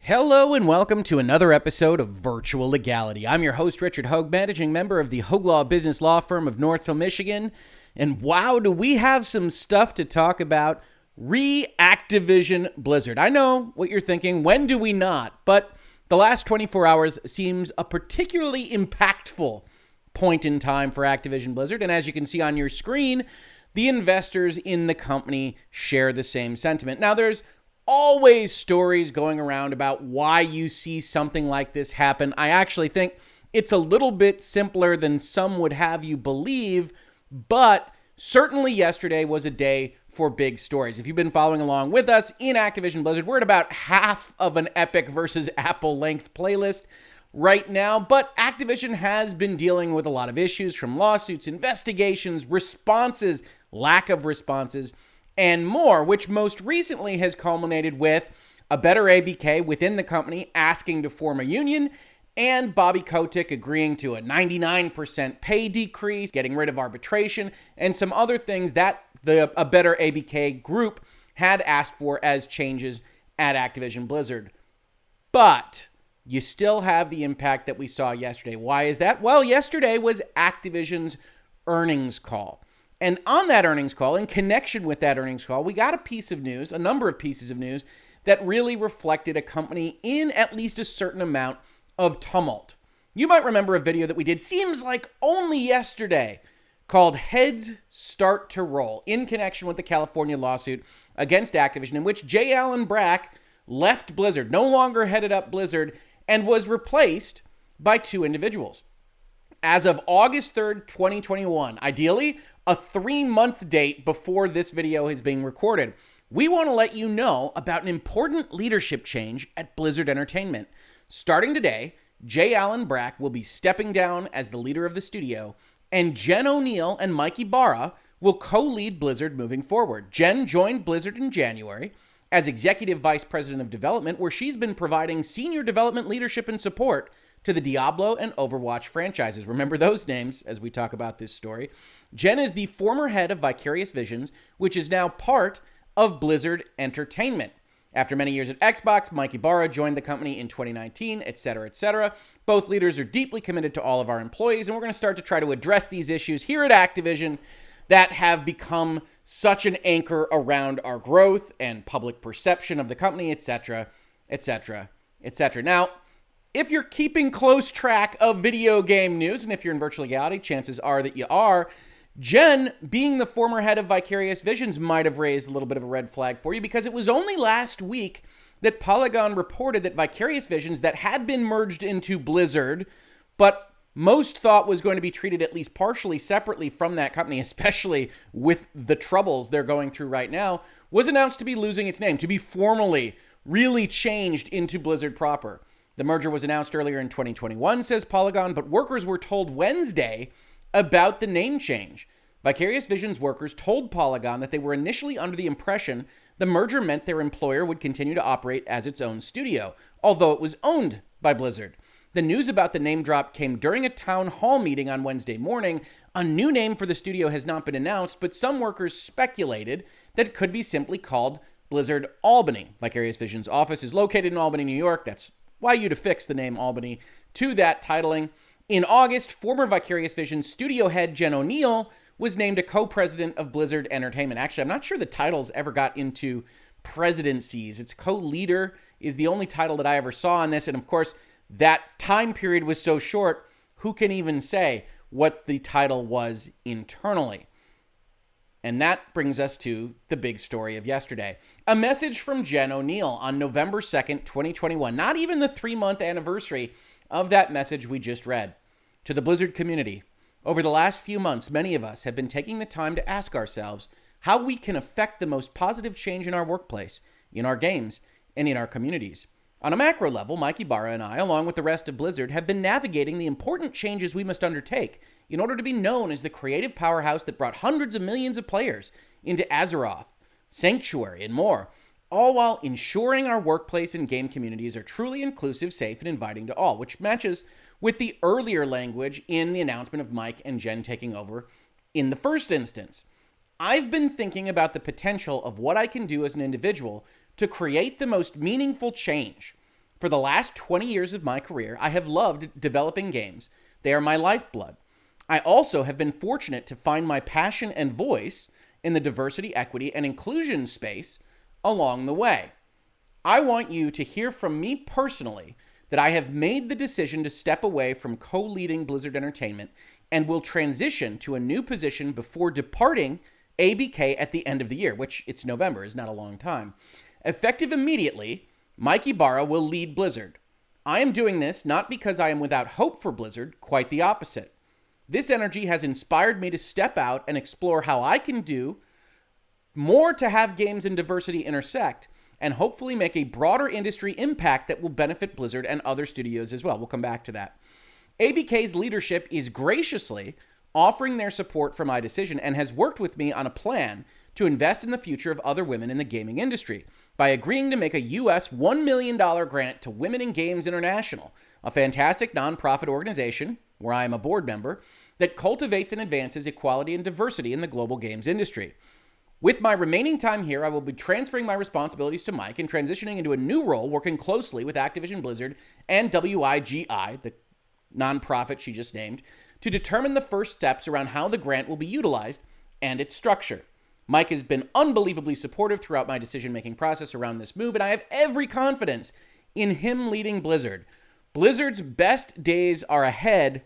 Hello and welcome to another episode of Virtual Legality. I'm your host, Richard Hoeg, managing member of the Hoeg Law Business Law Firm of Northville, Michigan. And wow, do we have some stuff to talk about. Activision Blizzard. I know what you're thinking, when do we not? But the last 24 hours seems a particularly impactful point in time for Activision Blizzard. And as you can see on your screen, the investors in the company share the same sentiment. Now, there's always stories going around about why you see something like this happen. I actually think it's a little bit simpler than some would have you believe, but certainly yesterday was a day for big stories. If you've been following along with us in Activision Blizzard, we're at about half of an Epic versus Apple length playlist right now, but Activision has been dealing with a lot of issues, from lawsuits, investigations, responses, lack of responses, and more, which most recently has culminated with a better ABK within the company asking to form a union, and Bobby Kotick agreeing to a 99% pay decrease, getting rid of arbitration, and some other things that a better ABK group had asked for as changes at Activision Blizzard. But you still have the impact that we saw yesterday. Why is that? Well, yesterday was Activision's earnings call. And on that earnings call, in connection with that earnings call, we got a piece of news, a number of pieces of news, that really reflected a company in at least a certain amount of tumult. You might remember a video that we did, seems like only yesterday, called Heads Start to Roll, in connection with the California lawsuit against Activision, in which J. Allen Brack left Blizzard, no longer headed up Blizzard, and was replaced by two individuals. As of August 3rd, 2021, ideally a 3-month date before this video is being recorded, we want to let you know about an important leadership change at Blizzard Entertainment. Starting today, J. Allen Brack will be stepping down as the leader of the studio, and Jen ONeal and Mike Ibarra will co-lead Blizzard moving forward. Jen joined Blizzard in January as Executive Vice President of Development, where she's been providing senior development leadership and support to the Diablo and Overwatch franchises. Remember those names as we talk about this story. Jen is the former head of Vicarious Visions, which is now part of Blizzard Entertainment. After many years at Xbox, Mike Ibarra joined the company in 2019, etc., etc. Both leaders are deeply committed to all of our employees, and we're going to start to try to address these issues here at Activision that have become such an anchor around our growth and public perception of the company, etc., etc., etc. Now, if you're keeping close track of video game news, and if you're in Virtual Legality, chances are that you are, Jen, being the former head of Vicarious Visions, might have raised a little bit of a red flag for you, because it was only last week that Polygon reported that Vicarious Visions, that had been merged into Blizzard, but most thought was going to be treated at least partially separately from that company, especially with the troubles they're going through right now, was announced to be losing its name, to be formally really changed into Blizzard proper. The merger was announced earlier in 2021, says Polygon, but workers were told Wednesday about the name change. Vicarious Visions workers told Polygon that they were initially under the impression the merger meant their employer would continue to operate as its own studio, although it was owned by Blizzard. The news about the name drop came during a town hall meeting on Wednesday morning. A new name for the studio has not been announced, but some workers speculated that it could be simply called Blizzard Albany. Vicarious Visions' office is located in Albany, New York. That's why you'd affix the name Albany to that titling. In August, former Vicarious Visions studio head Jen ONeal was named a co-president of Blizzard Entertainment. Actually, I'm not sure the titles ever got into presidencies. It's co-leader is the only title that I ever saw on this. And of course, that time period was so short, who can even say what the title was internally? And that brings us to the big story of yesterday. A message from Jen ONeal on November 2nd, 2021. Not even the 3-month anniversary of that message we just read. To the Blizzard community, over the last few months, many of us have been taking the time to ask ourselves how we can affect the most positive change in our workplace, in our games, and in our communities. On a macro level, Mike Ibarra and I, along with the rest of Blizzard, have been navigating the important changes we must undertake in order to be known as the creative powerhouse that brought hundreds of millions of players into Azeroth, Sanctuary, and more, all while ensuring our workplace and game communities are truly inclusive, safe, and inviting to all, which matches with the earlier language in the announcement of Mike and Jen taking over in the first instance. I've been thinking about the potential of what I can do as an individual to create the most meaningful change. For the last 20 years of my career, I have loved developing games. They are my lifeblood. I also have been fortunate to find my passion and voice in the diversity, equity, and inclusion space along the way. I want you to hear from me personally that I have made the decision to step away from co-leading Blizzard Entertainment and will transition to a new position before departing ABK at the end of the year, which it's November, is not a long time. Effective immediately, Mike Ibarra will lead Blizzard. I am doing this not because I am without hope for Blizzard, quite the opposite. This energy has inspired me to step out and explore how I can do more to have games and diversity intersect and hopefully make a broader industry impact that will benefit Blizzard and other studios as well. We'll come back to that. ABK's leadership is graciously offering their support for my decision and has worked with me on a plan to invest in the future of other women in the gaming industry by agreeing to make a US $1 million grant to Women in Games International, a fantastic nonprofit organization, where I am a board member, that cultivates and advances equality and diversity in the global games industry. With my remaining time here, I will be transferring my responsibilities to Mike and transitioning into a new role working closely with Activision Blizzard and WIGI, the nonprofit she just named, to determine the first steps around how the grant will be utilized and its structure. Mike has been unbelievably supportive throughout my decision-making process around this move, and I have every confidence in him leading Blizzard. Blizzard's best days are ahead.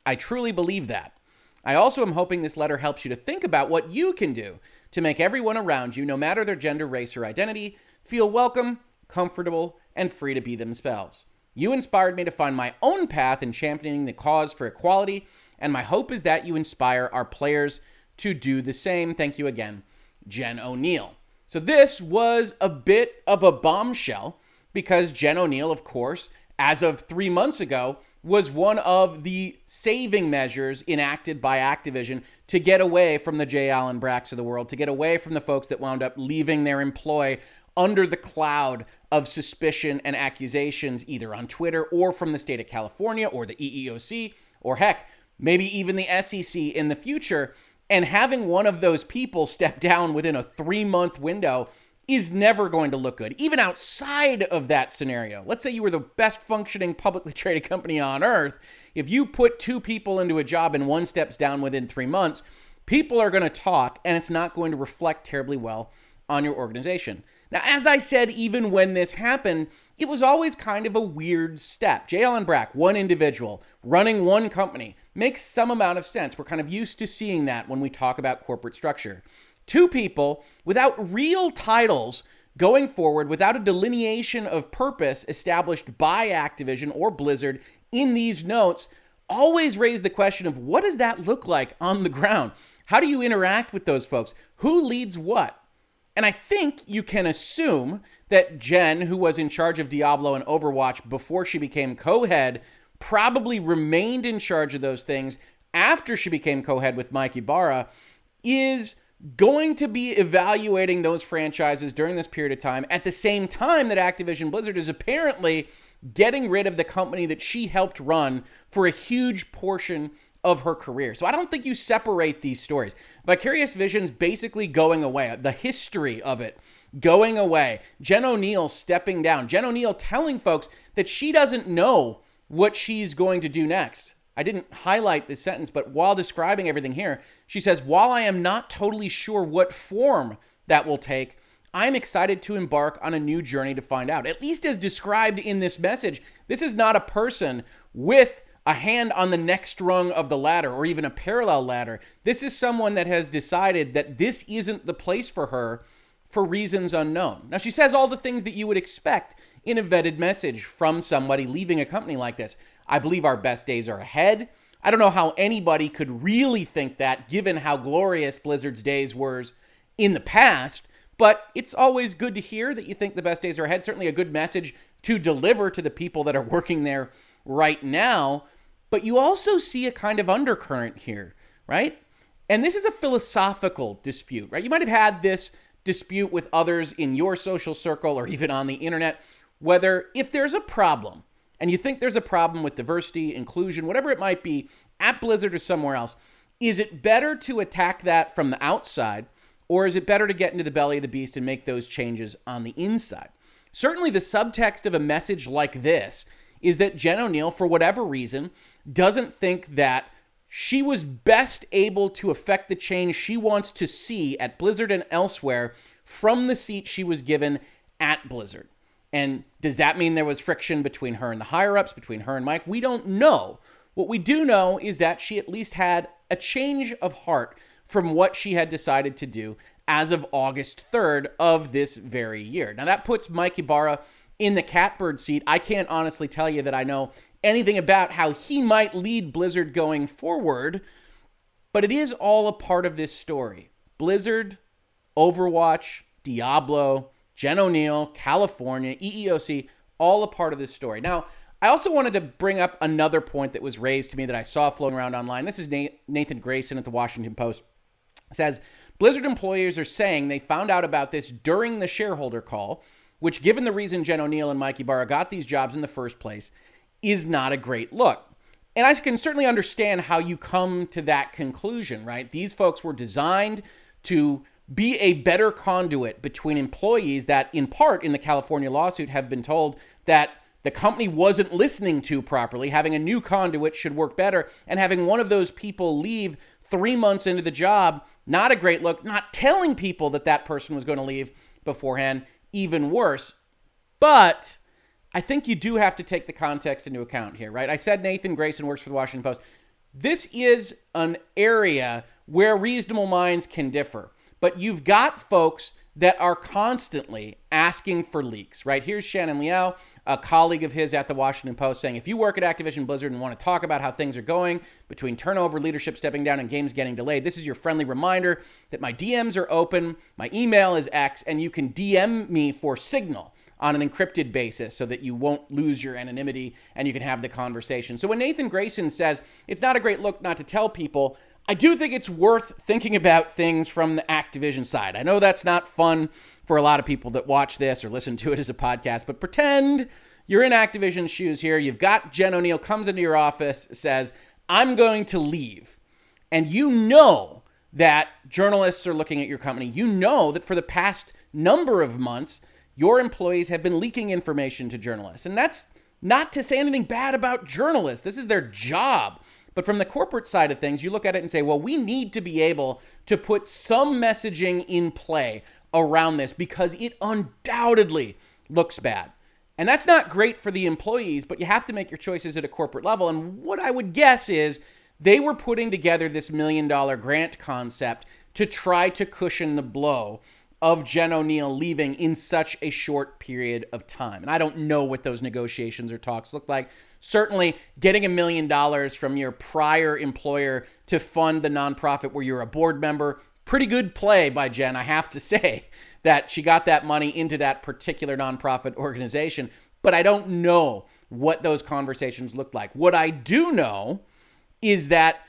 I truly believe that. I also am hoping this letter helps you to think about what you can do to make everyone around you, no matter their gender, race, or identity, feel welcome, comfortable, and free to be themselves. You inspired me to find my own path in championing the cause for equality, and my hope is that you inspire our players to do the same. Thank you again, Jen ONeal. So this was a bit of a bombshell because Jen ONeal, of course, as of 3 months ago, was one of the saving measures enacted by Activision to get away from the J. Allen Bracks of the world, to get away from the folks that wound up leaving their employ under the cloud of suspicion and accusations, either on Twitter or from the state of California or the EEOC, or heck, maybe even the SEC in the future. And having one of those people step down within a 3-month window is never going to look good, even outside of that scenario. Let's say you were the best functioning publicly traded company on earth. If you put 2 people into a job and one steps down within 3 months, people are going to talk, and it's not going to reflect terribly well on your organization. Now, as I said, even when this happened, it was always kind of a weird step. J. Allen Brack, one individual, running one company, makes some amount of sense. We're kind of used to seeing that when we talk about corporate structure. 2 people without real titles going forward, without a delineation of purpose established by Activision or Blizzard in these notes, always raise the question of what does that look like on the ground? How do you interact with those folks? Who leads what? And I think you can assume that Jen, who was in charge of Diablo and Overwatch before she became co-head, probably remained in charge of those things after she became co-head with Mike Ibarra, is going to be evaluating those franchises during this period of time at the same time that Activision Blizzard is apparently getting rid of the company that she helped run for a huge portion of her career. So I don't think you separate these stories. Vicarious Visions basically going away, the history of it going away, Jen ONeal stepping down, Jen ONeal telling folks that she doesn't know what she's going to do next. I didn't highlight this sentence, but while describing everything here, she says, while I am not totally sure what form that will take, I'm excited to embark on a new journey to find out. At least as described in this message, this is not a person with a hand on the next rung of the ladder or even a parallel ladder. This is someone that has decided that this isn't the place for her for reasons unknown. Now, she says all the things that you would expect in a vetted message from somebody leaving a company like this. I believe our best days are ahead. I don't know how anybody could really think that given how glorious Blizzard's days were in the past, but it's always good to hear that you think the best days are ahead. Certainly a good message to deliver to the people that are working there right now. But you also see a kind of undercurrent here, right? And this is a philosophical dispute, right? You might have had this dispute with others in your social circle or even on the internet, whether if there's a problem and you think there's a problem with diversity, inclusion, whatever it might be, at Blizzard or somewhere else, is it better to attack that from the outside, or is it better to get into the belly of the beast and make those changes on the inside? Certainly the subtext of a message like this is that Jen ONeal, for whatever reason, doesn't think that she was best able to affect the change she wants to see at Blizzard and elsewhere from the seat she was given at Blizzard. And does that mean there was friction between her and the higher-ups, between her and Mike? We don't know. What we do know is that she at least had a change of heart from what she had decided to do as of August 3rd of this very year. Now, that puts Mike Ibarra in the catbird seat. I can't honestly tell you that I know anything about how he might lead Blizzard going forward, but it is all a part of this story. Blizzard, Overwatch, Diablo, Jen ONeal, California, EEOC, all a part of this story. Now, I also wanted to bring up another point that was raised to me that I saw floating around online. This is Nathan Grayson at the Washington Post. It says, Blizzard employees are saying they found out about this during the shareholder call, which, given the reason Jen ONeal and Mike Ibarra got these jobs in the first place, is not a great look. And I can certainly understand how you come to that conclusion, right? These folks were designed to be a better conduit between employees that, in part, in the California lawsuit, have been told that the company wasn't listening to properly. Having a new conduit should work better. And having one of those people leave 3 months into the job, not a great look. Not telling people that that person was going to leave beforehand, even worse. But I think you do have to take the context into account here, right? I said Nathan Grayson works for the Washington Post. This is an area where reasonable minds can differ. But you've got folks that are constantly asking for leaks, right? Here's Shannon Liao, a colleague of his at the Washington Post, saying, if you work at Activision Blizzard and want to talk about how things are going between turnover, leadership stepping down, and games getting delayed, this is your friendly reminder that my DMs are open, my email is X, and you can DM me for Signal on an encrypted basis so that you won't lose your anonymity and you can have the conversation. So when Nathan Grayson says it's not a great look not to tell people, I do think it's worth thinking about things from the Activision side. I know that's not fun for a lot of people that watch this or listen to it as a podcast, but pretend you're in Activision's shoes here. You've got Jen ONeal comes into your office, says, I'm going to leave. And you know that journalists are looking at your company. You know that for the past number of months, your employees have been leaking information to journalists. And that's not to say anything bad about journalists. This is their job. But from the corporate side of things, you look at it and say, well, we need to be able to put some messaging in play around this because it undoubtedly looks bad. And that's not great for the employees, but you have to make your choices at a corporate level. And what I would guess is they were putting together this $1 million grant concept to try to cushion the blow of Jen ONeal leaving in such a short period of time. And I don't know what those negotiations or talks look like. Certainly, getting $1 million from your prior employer to fund the nonprofit where you're a board member, pretty good play by Jen. I have to say that she got that money into that particular nonprofit organization, but I don't know what those conversations looked like. What I do know is that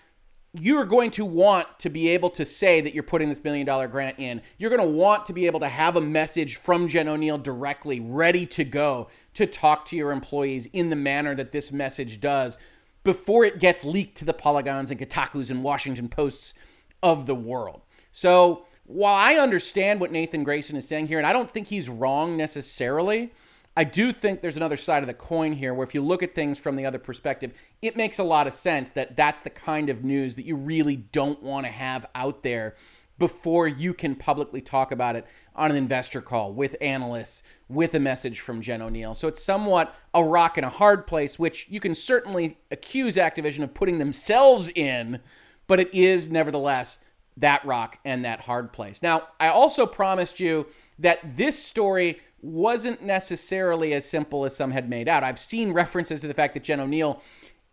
you're going to want to be able to say that you're putting this $1 million grant in. You're going to want to be able to have a message from Jen ONeal directly ready to go to talk to your employees in the manner that this message does before it gets leaked to the Polygons and Kotakus and Washington Posts of the world. So while I understand what Nathan Grayson is saying here, and I don't think he's wrong necessarily, I do think there's another side of the coin here where if you look at things from the other perspective, it makes a lot of sense that that's the kind of news that you really don't want to have out there before you can publicly talk about it on an investor call with analysts, with a message from Jen ONeal. So it's somewhat a rock and a hard place, which you can certainly accuse Activision of putting themselves in, but it is nevertheless that rock and that hard place. Now, I also promised you that this story wasn't necessarily as simple as some had made out. I've seen references to the fact that Jen ONeal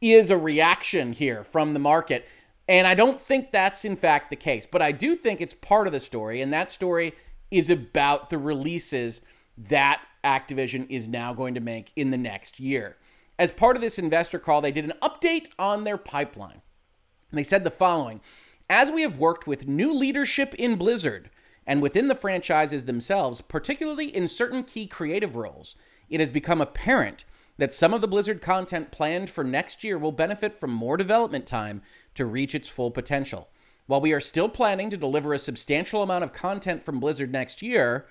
is a reaction here from the market, and I don't think that's in fact the case. But I do think it's part of the story, and that story is about the releases that Activision is now going to make in the next year. As part of this investor call, they did an update on their pipeline. And they said the following: as we have worked with new leadership in Blizzard and within the franchises themselves, particularly in certain key creative roles, it has become apparent that some of the Blizzard content planned for next year will benefit from more development time to reach its full potential. While we are still planning to deliver a substantial amount of content from Blizzard next year,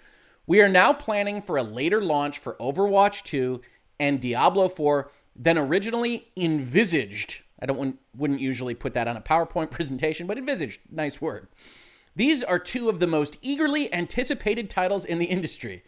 We are now planning for a later launch for Overwatch 2 and Diablo 4 than originally envisaged. Wouldn't usually put that on a PowerPoint presentation, but envisaged, nice word. These are two of the most eagerly anticipated titles in the industry.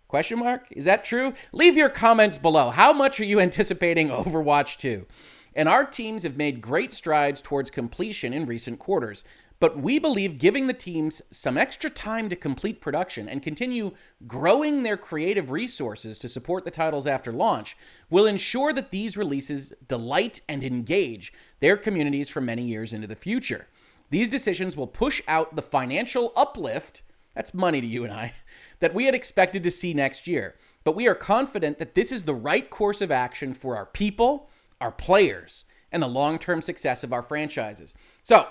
Question mark? Is that true? Leave your comments below. How much are you anticipating Overwatch 2? And our teams have made great strides towards completion in recent quarters. But we believe giving the teams some extra time to complete production and continue growing their creative resources to support the titles after launch will ensure that these releases delight and engage their communities for many years into the future. These decisions will push out the financial uplift, that's money to you and I, that we had expected to see next year. But we are confident that this is the right course of action for our people, our players, and the long-term success of our franchises. So,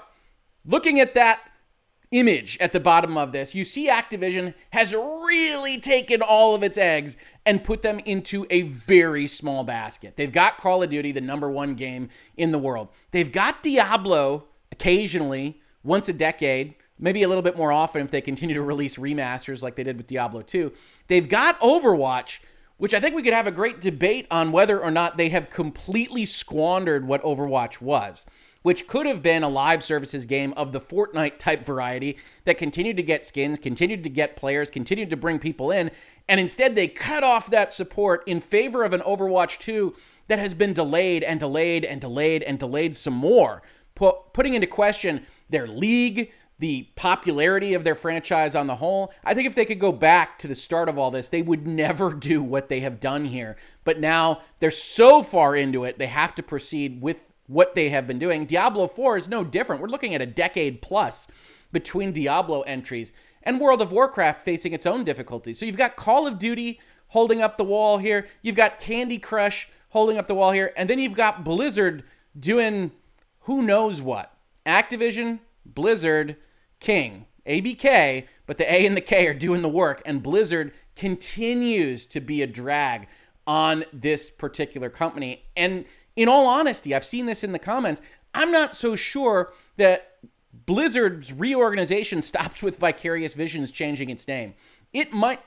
looking at that image at the bottom of this, you see Activision has really taken all of its eggs and put them into a very small basket. They've got Call of Duty, the #1 game in the world. They've got Diablo occasionally, once a decade, maybe a little bit more often if they continue to release remasters like they did with Diablo 2. They've got Overwatch, which I think we could have a great debate on whether or not they have completely squandered what Overwatch was, which could have been a live services game of the Fortnite type variety that continued to get skins, continued to get players, continued to bring people in, and instead they cut off that support in favor of an Overwatch 2 that has been delayed and delayed and delayed and delayed some more, putting into question their league, the popularity of their franchise on the whole. I think if they could go back to the start of all this, they would never do what they have done here. But now they're so far into it, they have to proceed with what they have been doing. Diablo 4 is no different. We're looking at a decade plus between Diablo entries and World of Warcraft facing its own difficulties. So you've got Call of Duty holding up the wall here. You've got Candy Crush holding up the wall here. And then you've got Blizzard doing who knows what. Activision, Blizzard, King, ABK, but the A and the K are doing the work, and Blizzard continues to be a drag on this particular company. And in all honesty, I've seen this in the comments, I'm not so sure that Blizzard's reorganization stops with Vicarious Visions changing its name. It might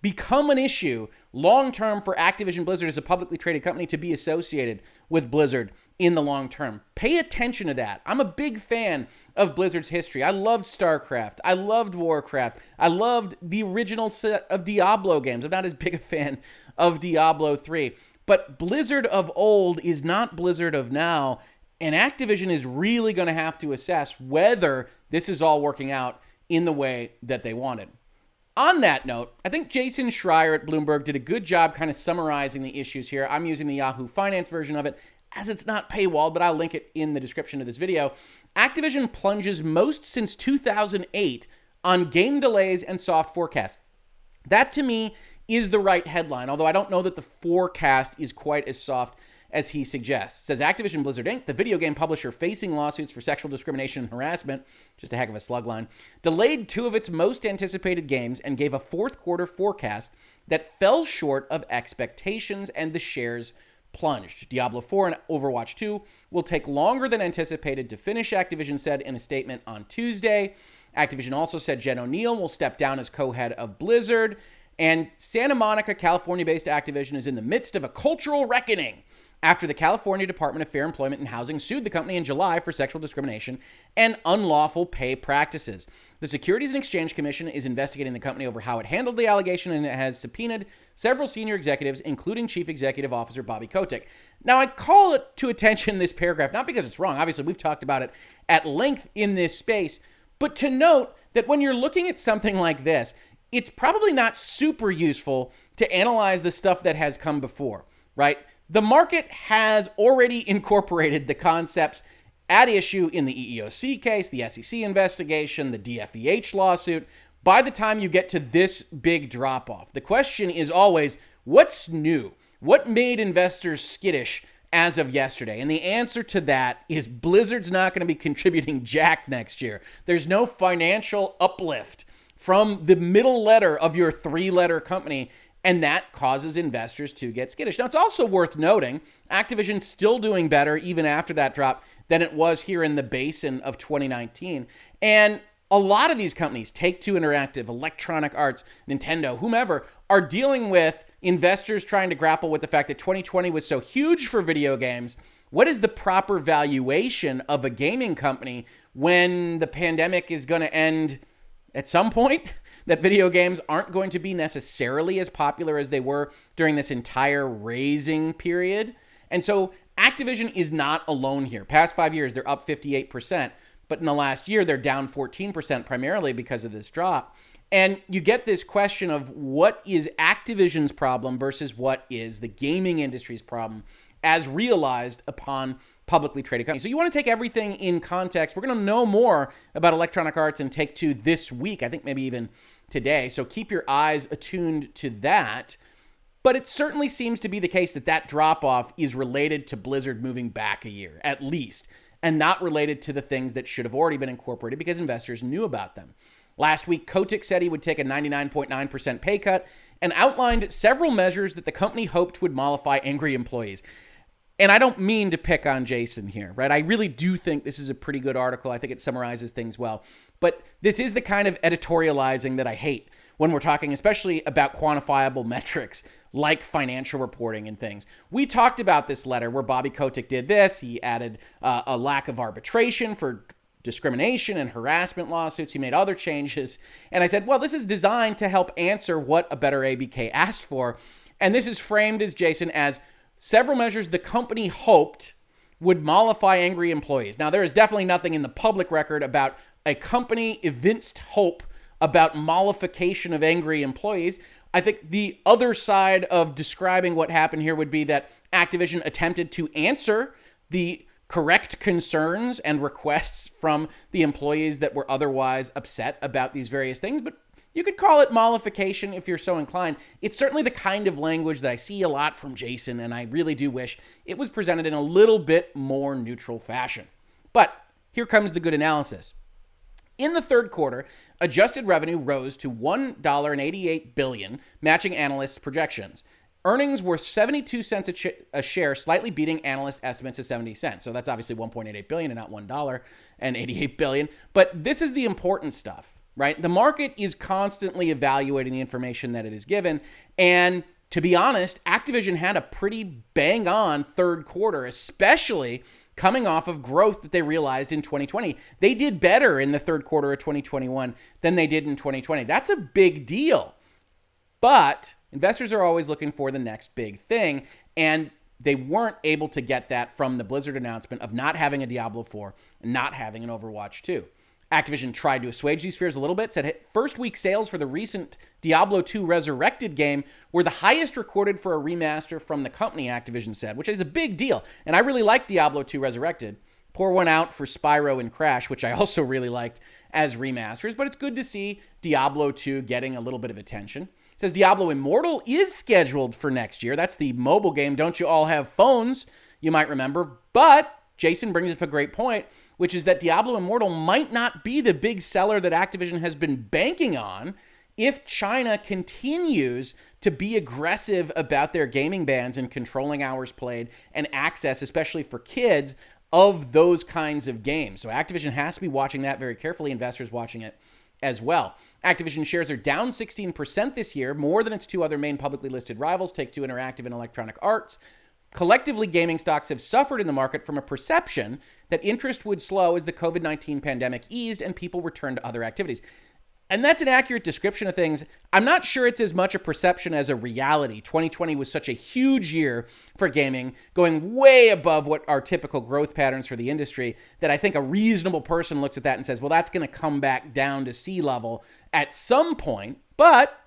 become an issue long-term for Activision Blizzard as a publicly traded company to be associated with Blizzard in the long term. Pay attention to that. I'm a big fan of Blizzard's history. I loved StarCraft. I loved Warcraft. I loved the original set of Diablo games. I'm not as big a fan of Diablo 3. But Blizzard of old is not Blizzard of now, and Activision is really going to have to assess whether this is all working out in the way that they wanted. On that note, I think Jason Schreier at Bloomberg did a good job kind of summarizing the issues here. I'm using the Yahoo Finance version of it, as it's not paywalled, but I'll link it in the description of this video. Activision plunges most since 2008 on game delays and soft forecast. That, to me, is the right headline, although I don't know that the forecast is quite as soft as he suggests. It says Activision Blizzard Inc., the video game publisher facing lawsuits for sexual discrimination and harassment, just a heck of a slug line, delayed two of its most anticipated games and gave a fourth quarter forecast that fell short of expectations, and the shares plunged. Diablo 4 and Overwatch 2 will take longer than anticipated to finish, Activision said in a statement on Tuesday. Activision also said Jen ONeal will step down as co-head of Blizzard, and Santa Monica, California-based Activision is in the midst of a cultural reckoning after the California Department of Fair Employment and Housing sued the company in July for sexual discrimination and unlawful pay practices. The Securities and Exchange Commission is investigating the company over how it handled the allegation, and it has subpoenaed several senior executives, including Chief Executive Officer Bobby Kotick. Now, I call it to attention this paragraph, not because it's wrong. Obviously, we've talked about it at length in this space, but to note that when you're looking at something like this, it's probably not super useful to analyze the stuff that has come before, right? The market has already incorporated the concepts at issue in the EEOC case, the SEC investigation, the DFEH lawsuit. By the time you get to this big drop-off, the question is always, what's new? What made investors skittish as of yesterday? And the answer to that is Blizzard's not going to be contributing jack next year. There's no financial uplift from the middle letter of your three-letter company, and that causes investors to get skittish. Now, it's also worth noting, Activision's still doing better even after that drop than it was here in the basin of 2019. And A lot of these companies, Take-Two Interactive, Electronic Arts, Nintendo, whomever, are dealing with investors trying to grapple with the fact that 2020 was so huge for video games. What is the proper valuation of a gaming company when the pandemic is going to end at some point? That video games aren't going to be necessarily as popular as they were during this entire raising period. And so Activision is not alone here. Past 5 years, they're up 58%. But in the last year, they're down 14% primarily because of this drop. And you get this question of what is Activision's problem versus what is the gaming industry's problem as realized upon publicly traded companies. So you want to take everything in context. We're going to know more about Electronic Arts and Take-Two this week, I think maybe even today. So keep your eyes attuned to that. But it certainly seems to be the case that that drop-off is related to Blizzard moving back a year, at least, and not related to the things that should have already been incorporated because investors knew about them. Last week, Kotick said he would take a 99.9% pay cut and outlined several measures that the company hoped would mollify angry employees. And I don't mean to pick on Jason here, right? I really do think this is a pretty good article. I think it summarizes things well. But this is the kind of editorializing that I hate when we're talking especially about quantifiable metrics like financial reporting and things. We talked about this letter where Bobby Kotick did this. He added a lack of arbitration for discrimination and harassment lawsuits. He made other changes. And I said, well, this is designed to help answer what a better ABK asked for. And this is framed as, Jason, as several measures the company hoped would mollify angry employees. Now, there is definitely nothing in the public record about a company evinced hope about mollification of angry employees. I think the other side of describing what happened here would be that Activision attempted to answer the correct concerns and requests from the employees that were otherwise upset about these various things, but you could call it mollification if you're so inclined. It's certainly the kind of language that I see a lot from Jason, and I really do wish it was presented in a little bit more neutral fashion. But here comes the good analysis. In the third quarter, adjusted revenue rose to $1.88 billion, matching analysts' projections. Earnings were 72 cents a share, slightly beating analyst estimates of 70 cents. So that's obviously $1.88 billion and not $1.88 billion. But this is the important stuff, right? The market is constantly evaluating the information that it is given. And to be honest, Activision had a pretty bang-on third quarter, especially coming off of growth that they realized in 2020. They did better in the third quarter of 2021 than they did in 2020. That's a big deal. But investors are always looking for the next big thing, and they weren't able to get that from the Blizzard announcement of not having a Diablo 4 and not having an Overwatch 2. Activision tried to assuage these fears a little bit, said first week sales for the recent Diablo 2 Resurrected game were the highest recorded for a remaster from the company, Activision said, which is a big deal. And I really like Diablo 2 Resurrected. Pour one out for Spyro and Crash, which I also really liked as remasters, but it's good to see Diablo 2 getting a little bit of attention. It says Diablo Immortal is scheduled for next year. That's the mobile game. Don't you all have phones? You might remember. But Jason brings up a great point, which is that Diablo Immortal might not be the big seller that Activision has been banking on if China continues to be aggressive about their gaming bans and controlling hours played and access, especially for kids, of those kinds of games. So Activision has to be watching that very carefully, investors watching it as well. Activision shares are down 16% this year, more than its two other main publicly listed rivals, Take-Two Interactive and Electronic Arts. Collectively, gaming stocks have suffered in the market from a perception that interest would slow as the COVID-19 pandemic eased and people returned to other activities. And that's an accurate description of things. I'm not sure it's as much a perception as a reality. 2020 was such a huge year for gaming, going way above what our typical growth patterns for the industry, that I think a reasonable person looks at that and says, well, that's going to come back down to sea level at some point. But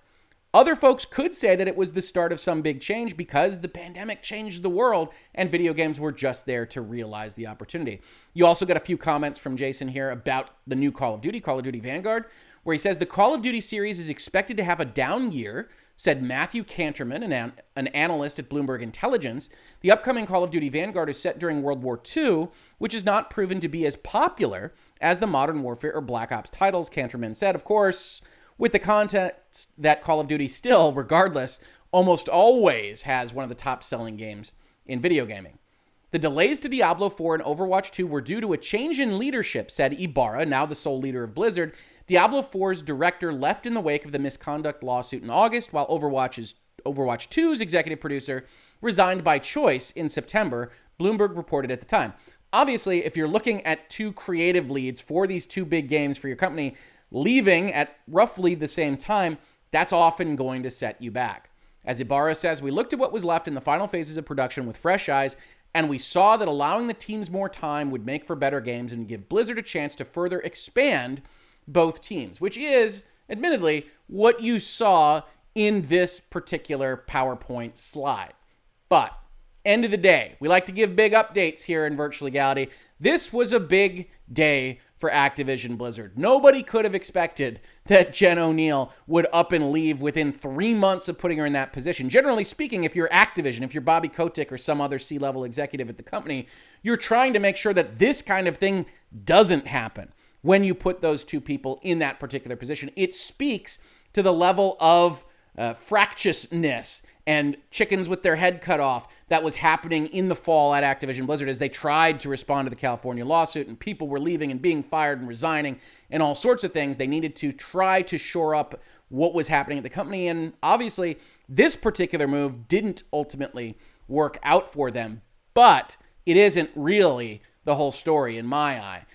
other folks could say that it was the start of some big change because the pandemic changed the world and video games were just there to realize the opportunity. You also got a few comments from Jason here about the new Call of Duty Vanguard, where he says the Call of Duty series is expected to have a down year, said Matthew Canterman, an analyst at Bloomberg Intelligence. The upcoming Call of Duty Vanguard is set during World War II, which is not proven to be as popular as the Modern Warfare or Black Ops titles, Canterman said. Of course, with the context that Call of Duty still, regardless, almost always has one of the top-selling games in video gaming. The delays to Diablo 4 and Overwatch 2 were due to a change in leadership, said Ibarra, now the sole leader of Blizzard. Diablo 4's director left in the wake of the misconduct lawsuit in August, while Overwatch 2's executive producer resigned by choice in September, Bloomberg reported at the time. Obviously, if you're looking at two creative leads for these two big games for your company, leaving at roughly the same time, that's often going to set you back. As Ibarra says, we looked at what was left in the final phases of production with fresh eyes, and we saw that allowing the teams more time would make for better games and give Blizzard a chance to further expand both teams, which is, admittedly, what you saw in this particular PowerPoint slide. But, end of the day, we like to give big updates here in Virtual Legality. This was a big day for Activision Blizzard. Nobody could have expected that Jen ONeal would up and leave within 3 months of putting her in that position. Generally speaking, if you're Activision, if you're Bobby Kotick or some other C-level executive at the company, you're trying to make sure that this kind of thing doesn't happen when you put those two people in that particular position. It speaks to the level of fractiousness and chickens with their head cut off that was happening in the fall at Activision Blizzard as they tried to respond to the California lawsuit, and people were leaving and being fired and resigning and all sorts of things. They needed to try to shore up what was happening at the company, and obviously this particular move didn't ultimately work out for them, but it isn't really the whole story in my eye.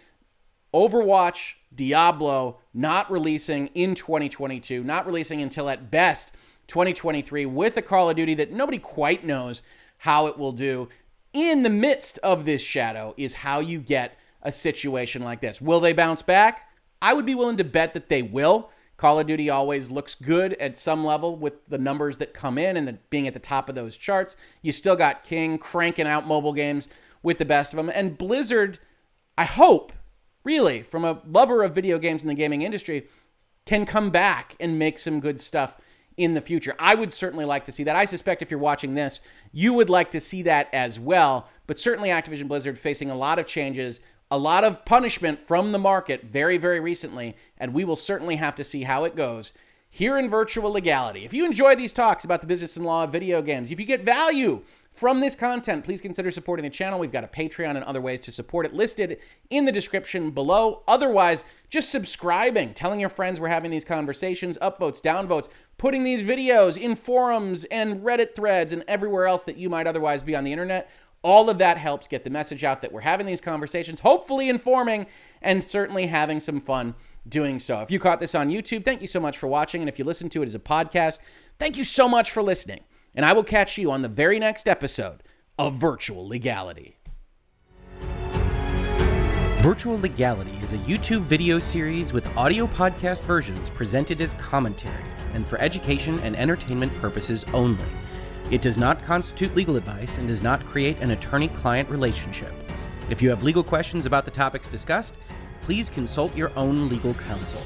Overwatch, Diablo, not releasing in 2022, not releasing until at best 2023, with a Call of Duty that nobody quite knows how it will do. In the midst of this shadow is how you get a situation like this. Will they bounce back? I would be willing to bet that they will. Call of Duty always looks good at some level with the numbers that come in and being at the top of those charts. You still got King cranking out mobile games with the best of them. And Blizzard, I hope, really, from a lover of video games in the gaming industry, can come back and make some good stuff in the future. I would certainly like to see that. I suspect if you're watching this, you would like to see that as well. But certainly Activision Blizzard facing a lot of changes, a lot of punishment from the market very, very recently, and we will certainly have to see how it goes here in Virtual Legality. If you enjoy these talks about the business and law of video games, if you get value from this content, please consider supporting the channel. We've got a Patreon and other ways to support it listed in the description below. Otherwise, just subscribing, telling your friends we're having these conversations, upvotes, downvotes, putting these videos in forums and Reddit threads and everywhere else that you might otherwise be on the internet. All of that helps get the message out that we're having these conversations, hopefully informing and certainly having some fun doing so. If you caught this on YouTube, thank you so much for watching. And if you listen to it as a podcast, thank you so much for listening. And I will catch you on the very next episode of Virtual Legality. Virtual Legality is a YouTube video series with audio podcast versions presented as commentary and for education and entertainment purposes only. It does not constitute legal advice and does not create an attorney-client relationship. If you have legal questions about the topics discussed, please consult your own legal counsel.